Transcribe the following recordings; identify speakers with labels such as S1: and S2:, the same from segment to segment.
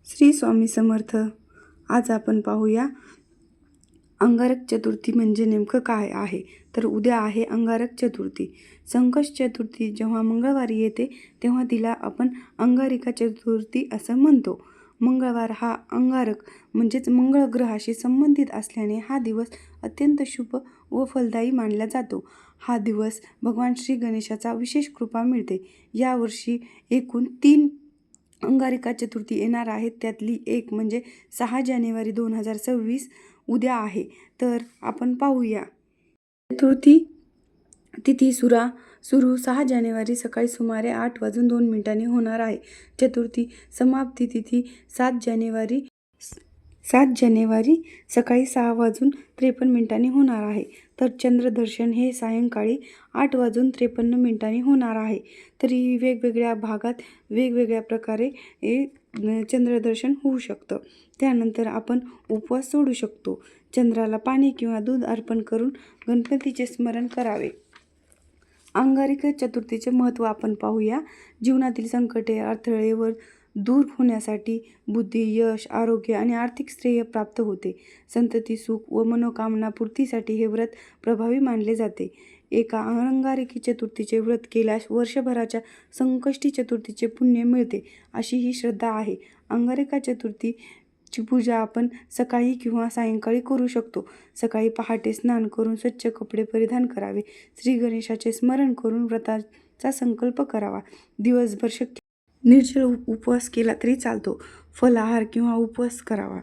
S1: श्री स्वामी समर्थ. आज आपण पाहूया अंगारक चतुर्थी म्हणजे नेमकं काय आहे. तर उद्या आहे अंगारक चतुर्थी. संकष्ट चतुर्थी जेव्हा मंगळवारी येते तेव्हा तिला आपण अंगारिका चतुर्थी असं म्हणतो. मंगळवार हा अंगारक म्हणजेच मंगळ ग्रहाशी संबंधित असल्याने हा दिवस अत्यंत शुभ व फलदायी मानला जातो. हा दिवस भगवान श्री गणेशाचा विशेष कृपा मिळते. यावर्षी एकूण 3 अंगारिका चतुर्थी येणार आहेत. त्यातली एक म्हणजे 6 जानेवारी 2026 उद्या आहे. तर आपण पाहूया. चतुर्थी तिथी सुरू 6 जानेवारी सकाळी सुमारे 8:02 होणार आहे. चतुर्थी समाप्ती तिथी 7 जानेवारी सकाळी 6:53 होणार आहे. तर चंद्रदर्शन हे सायंकाळी 8:53 होणार आहे. तरी वेगवेगळ्या भागात वेगवेगळ्या प्रकारे चंद्रदर्शन होऊ शकतं. त्यानंतर आपण उपवास सोडू शकतो. चंद्राला पाणी किंवा दूध अर्पण करून गणपतीचे स्मरण करावे. अंगारक चतुर्थीचे महत्त्व आपण पाहूया. जीवनातील संकटे अडथळे व दूर होण्यासाठी बुद्धी, यश, आरोग्य आणि आर्थिक श्रेय प्राप्त होते. संतती, सुख व मनोकामना पूर्तीसाठी हे व्रत प्रभावी मानले जाते. एका अंगारकी चतुर्थीचे व्रत केल्यास वर्षभराच्या संकष्टी चतुर्थीचे पुण्य मिळते, अशी ही श्रद्धा आहे. अंगारका चतुर्थीची पूजा आपण सकाळी किंवा सायंकाळी करू शकतो. सकाळी पहाटे स्नान करून स्वच्छ कपडे परिधान करावे. श्री गणेशाचे स्मरण करून व्रताचा संकल्प करावा. दिवसभर शक्य निर्जल उपवास केला तरी चालतो. फलाहार किंवा उपवास करावा.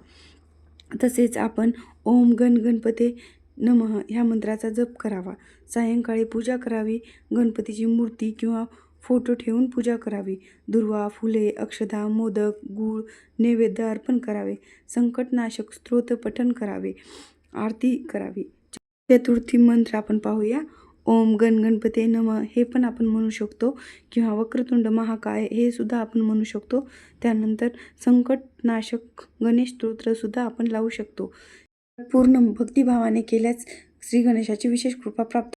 S1: तसेच आपण ओम गण गणपते नमः ह्या मंत्राचा जप करावा. सायंकाळी पूजा करावी. गणपतीची मूर्ती किंवा फोटो ठेवून पूजा करावी. दुर्वा, फुले, अक्षता, मोदक, गूळ नैवेद्य अर्पण करावे. संकटनाशक स्तोत्र पठण करावे. आरती करावी. चतुर्थी मंत्र आपण पाहूया. ओम गण गणपते नमः हे पण आपण म्हणू शकतो किंवा वक्रतुंड महाकाय हे सुद्धा आपण म्हणू शकतो. त्यानंतर संकटनाशक गणेश स्तोत्र सुद्धा आपण लावू शकतो. पूर्ण भक्तिभावाने केल्यास श्री गणेशाची विशेष कृपा प्राप्त